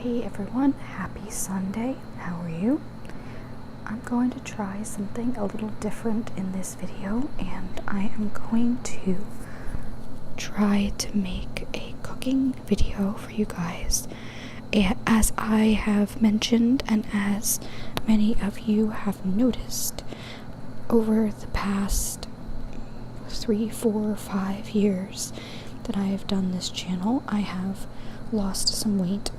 Hey everyone, happy Sunday. How are you? I'm going to try something a little different in this video, and I am going to try to make a cooking video for you guys. As I have mentioned, and as many of you have noticed, over the past 3, 4, 5 years that I have done this channel, I have lost some weight.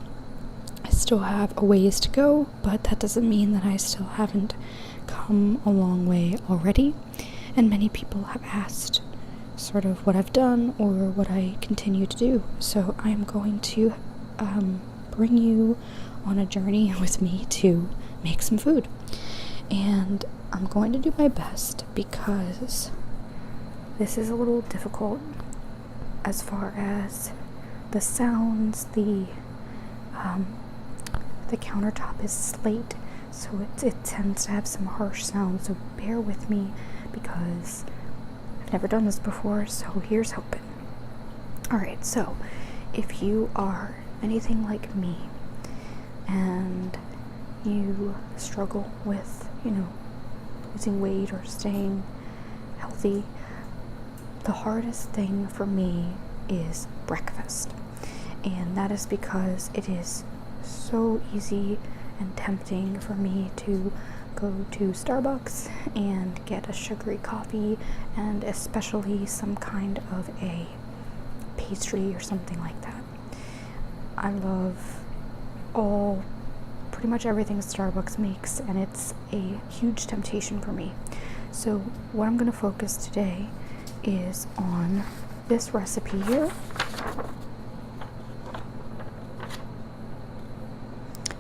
I still have a ways to go, but that doesn't mean that I still haven't come a long way already. And many people have asked sort of what I've done or what I continue to do. So I am going to bring you on a journey with me to make some food. And I'm going to do my best because this is a little difficult as far as the sounds. The countertop is slate, so it tends to have some harsh sounds, so bear with me because I've never done this before, so here's hoping. Alright, so if you are anything like me and you struggle with, losing weight or staying healthy, the hardest thing for me is breakfast. And that is because it is so easy and tempting for me to go to Starbucks and get a sugary coffee, and especially some kind of a pastry or something like that. I love pretty much everything Starbucks makes, and it's a huge temptation for me. So what I'm going to focus today is on this recipe here.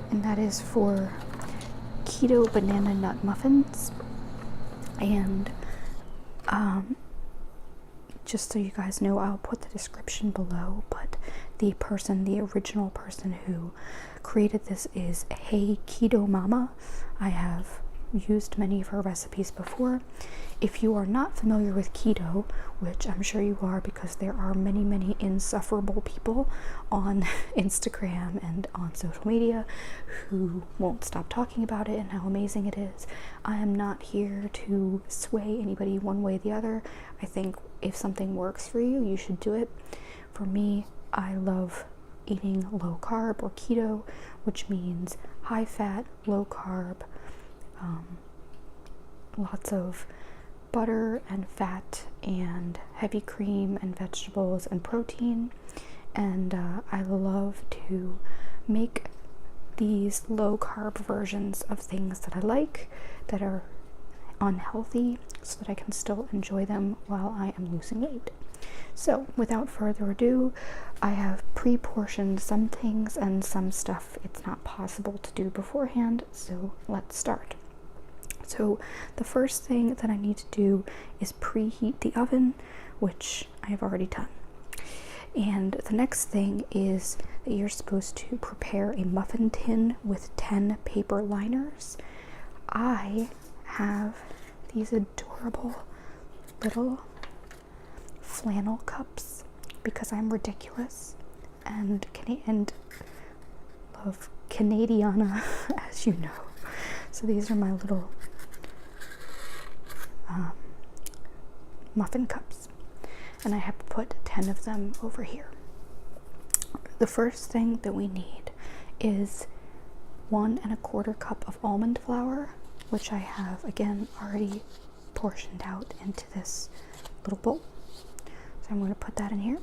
And that is for keto banana nut muffins. And just so you guys know, I'll put the description below, but the original person who created this is Hey Keto Mama. I have used many of her recipes before. If you are not familiar with keto, which I'm sure you are because there are many insufferable people on Instagram and on social media who won't stop talking about it and how amazing it is, I am not here to sway anybody one way or the other. I think if something works for you, you should do it. For me, I love eating low carb or keto, which means high fat, low carb, lots of butter and fat and heavy cream and vegetables and protein. And I love to make these low carb versions of things that I like that are unhealthy so that I can still enjoy them while I am losing weight. So without further ado, I have pre-portioned some things and some stuff it's not possible to do beforehand, so let's start. So the first thing that I need to do is preheat the oven, which I have already done. And the next thing is that you're supposed to prepare a muffin tin with 10 paper liners. I have these adorable little flannel cups because I'm ridiculous and love Canadiana, as you know. So these are my little muffin cups, and I have put 10 of them over here. The first thing that we need is 1 1/4 cup of almond flour, which I have again already portioned out into this little bowl. So I'm going to put that in here.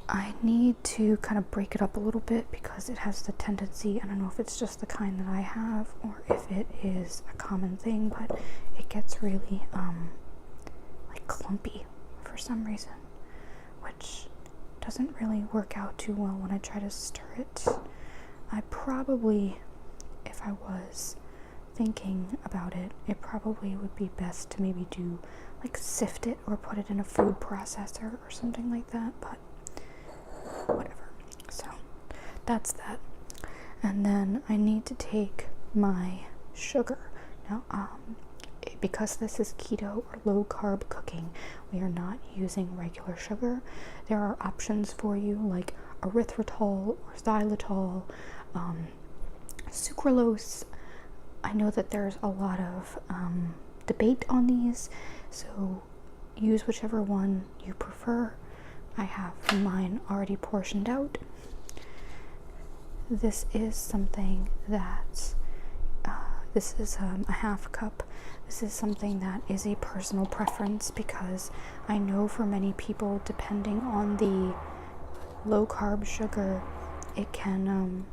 I need to kind of break it up a little bit because it has the tendency, I don't know if it's just the kind that I have or if it is a common thing, but it gets really like clumpy for some reason, which doesn't really work out too well when I try to stir it. I probably, if I was thinking about it, it probably would be best to maybe do like sift it or put it in a food processor or something like that, but whatever. So that's that. And then I need to take my sugar. Now okay, because this is keto or low carb cooking, we are not using regular sugar. There are options for you like erythritol or xylitol, sucralose. I know that there's a lot of debate on these, so use whichever one you prefer. I have mine already portioned out. This is something that this is a half cup. This is something that is a personal preference, because I know for many people, depending on the low carb sugar, it can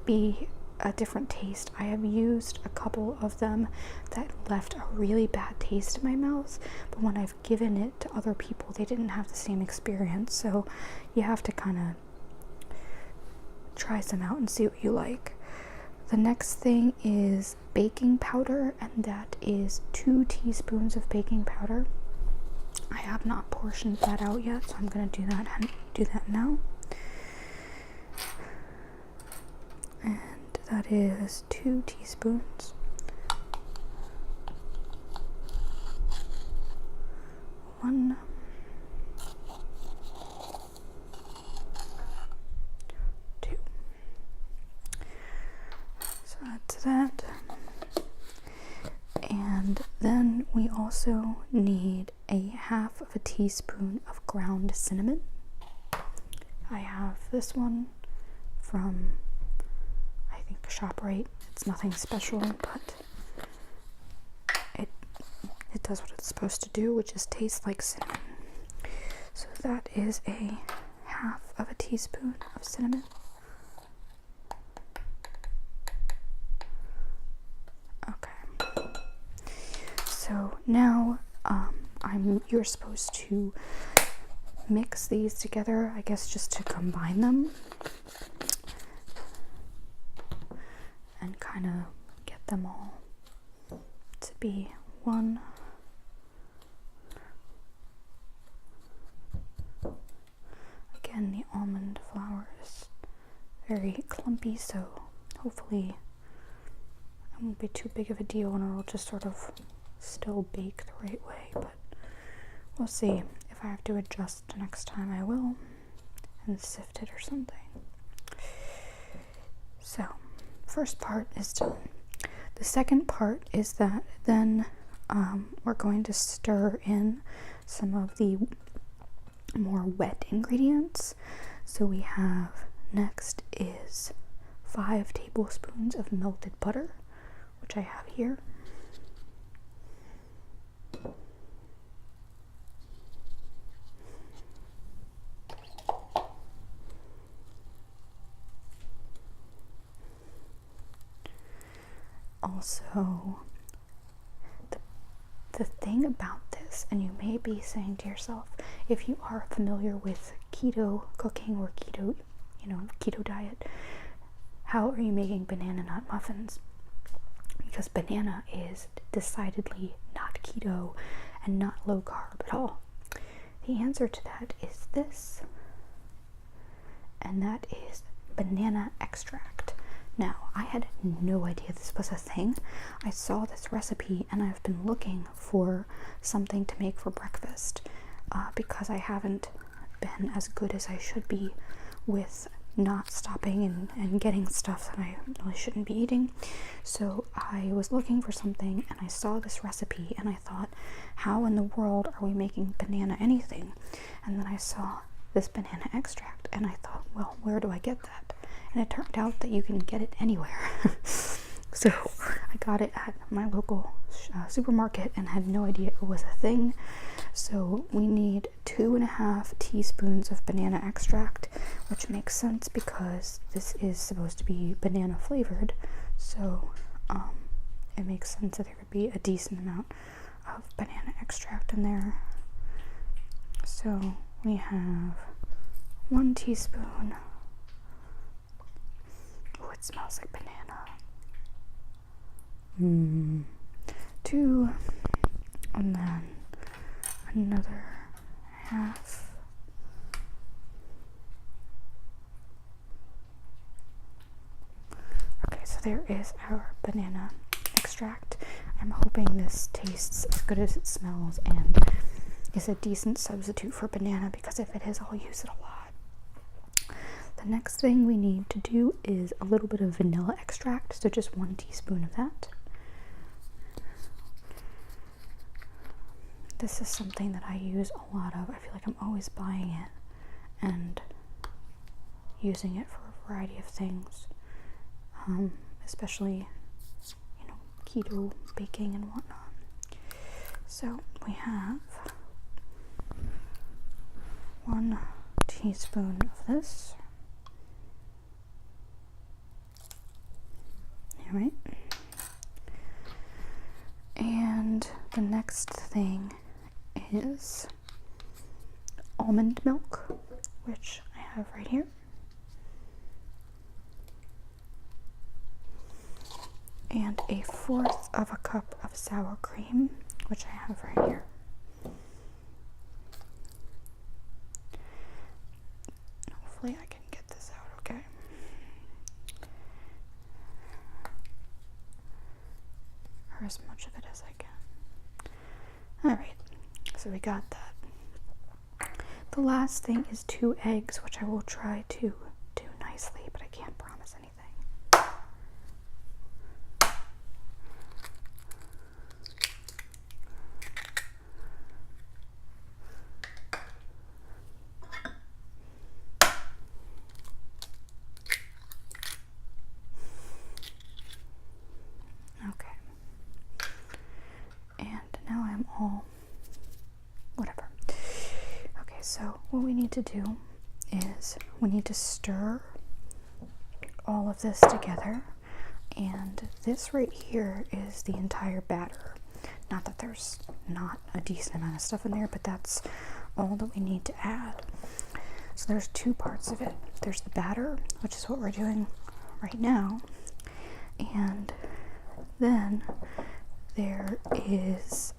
be a different taste. I have used a couple of them that left a really bad taste in my mouth, but when I've given it to other people, they didn't have the same experience. So you have to kind of try some out and see what you like. The next thing is baking powder, and that is 2 teaspoons of baking powder. I have not portioned that out yet, so I'm going to do that now. And that is 2 teaspoons. 1, 2. So that's that. And then we also need a half of a teaspoon of ground cinnamon. I have this one from, I think, ShopRite. It's nothing special, but it does what it's supposed to do, which is taste like cinnamon. So that is a half of a teaspoon of cinnamon. Okay. So now you're supposed to mix these together, I guess, just to combine them and kind of get them all to be one. Again, the almond flour is very clumpy, so hopefully it won't be too big of a deal and it'll just sort of still bake the right way, but we'll see. If I have to adjust next time, I will, and sift it or something. So, first part is done. The second part is that then we're going to stir in some of the more wet ingredients. So we have, next is 5 tablespoons of melted butter, which I have here. Also, the thing about this, and you may be saying to yourself, if you are familiar with keto cooking or keto diet, how are you making banana nut muffins? Because banana is decidedly not keto and not low carb at all. The answer to that is this, and that is banana extract. Now, I had no idea this was a thing. I saw this recipe and I've been looking for something to make for breakfast because I haven't been as good as I should be with not stopping and getting stuff that I really shouldn't be eating. So I was looking for something and I saw this recipe and I thought, how in the world are we making banana anything? And then I saw this banana extract and I thought, well, where do I get that? And it turned out that you can get it anywhere. So I got it at my local supermarket and had no idea it was a thing. So we need 2.5 teaspoons of banana extract, which makes sense because this is supposed to be banana flavored. So it makes sense that there would be a decent amount of banana extract in there. So we have 1 teaspoon. Oh, it smells like banana. 2, and then another half. Okay, so there is our banana extract. extract. I'm hoping this tastes as good as it smells and is a decent substitute for banana, because if it is, I'll use it a lot. The next thing we need to do is a little bit of vanilla extract, so just 1 teaspoon of that. This is something that I use a lot of. I feel like I'm always buying it and using it for a variety of things, especially, you know, keto baking and whatnot. So we have 1 teaspoon of this. All right. And the next thing is almond milk, which I have right here. And 1/4 of a cup of sour cream, which I have right here. Hopefully I can get this out okay. Or as much of it as I can. Alright, so we got that. The last thing is 2 eggs, which I will try to do nicely, but I can't promise anything. Whatever. Okay, so what we need to do is we need to stir all of this together, and this right here is the entire batter. Not that there's not a decent amount of stuff in there, but that's all that we need to add. So there's 2 parts of it. There's the batter, which is what we're doing right now, and then there is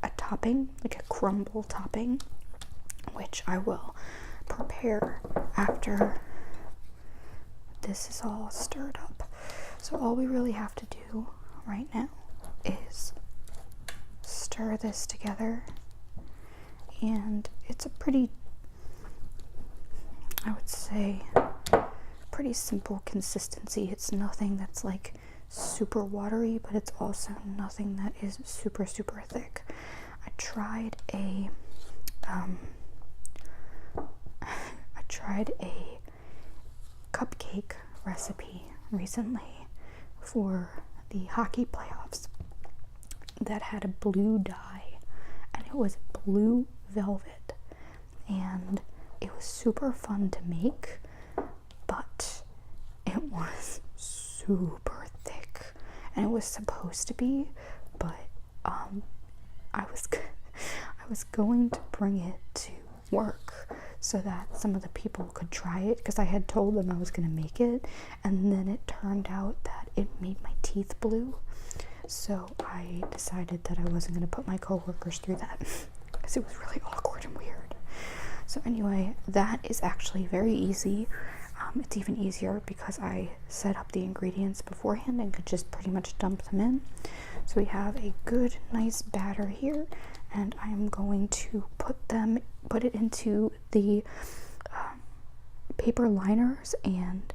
a topping, like a crumble topping, which I will prepare after this is all stirred up. So all we really have to do right now is stir this together, and it's a pretty, I would say, pretty simple consistency. It's nothing that's like super watery, but it's also nothing that is super thick. I tried a cupcake recipe recently for the hockey playoffs that had a blue dye, and it was blue velvet, and it was super fun to make, but it was super thick, and it was supposed to be, but I was going to bring it to work so that some of the people could try it, because I had told them I was going to make it, and then it turned out that it made my teeth blue. So I decided that I wasn't going to put my coworkers through that because it was really awkward and weird. So anyway, that is actually very easy. It's even easier because I set up the ingredients beforehand and could just pretty much dump them in. So we have a good, nice batter here, and I am going to put it into the paper liners and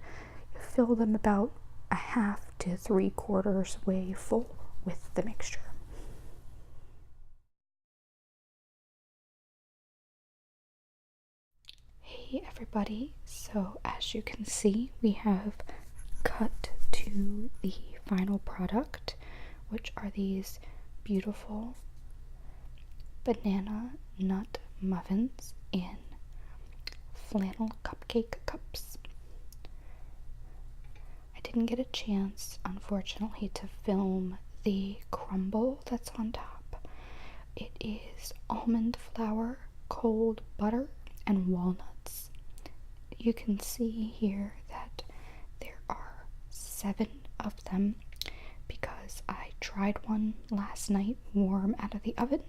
fill them about 1/2 to 3/4 way full with the mixture. Hey everybody, so as you can see, we have cut to the final product, which are these beautiful banana nut muffins in flannel cupcake cups. I didn't get a chance, unfortunately, to film the crumble that's on top. It is almond flour, cold butter, and walnuts. You can see here that there are 7 of them because I tried one last night warm out of the oven,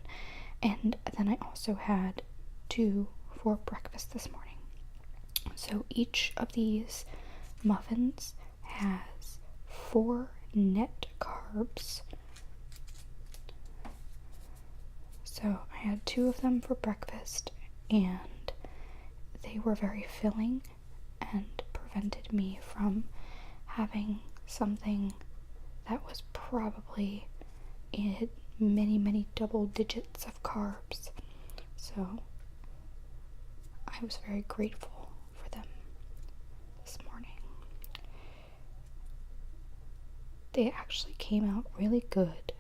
and then I also had 2 for breakfast this morning. So each of these muffins has 4 net carbs. So I had 2 of them for breakfast, and they were very filling and prevented me from having something that was probably in many double digits of carbs. So I was very grateful for them this morning. They actually came out really good.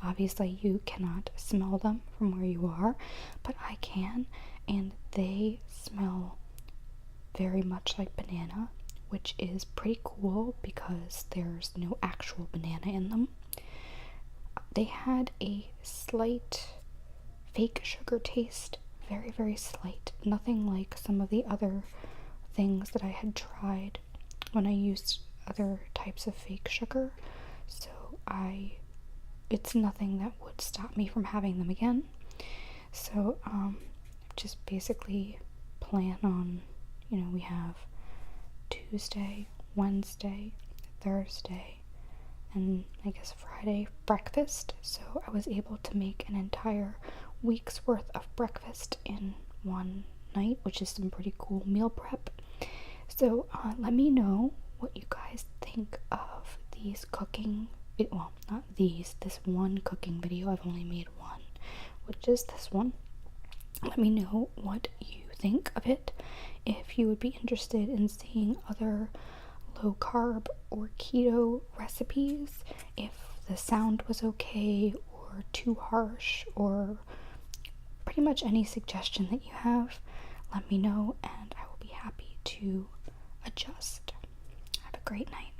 Obviously you cannot smell them from where you are, but I can, and they smell very much like banana, which is pretty cool because there's no actual banana in them. They had a slight fake sugar taste, very slight, nothing like some of the other things that I had tried when I used other types of fake sugar. So it's nothing that would stop me from having them again. So just basically plan on, we have Tuesday, Wednesday, Thursday, and I guess Friday breakfast. So I was able to make an entire week's worth of breakfast in one night, which is some pretty cool meal prep. So let me know what you guys think of these cooking, well, not these, this one cooking video. I've only made one, which is this one. Let me know what you think of it. If you would be interested in seeing other low carb or keto recipes, if the sound was okay or too harsh, or pretty much any suggestion that you have, let me know and I will be happy to adjust. Have a great night.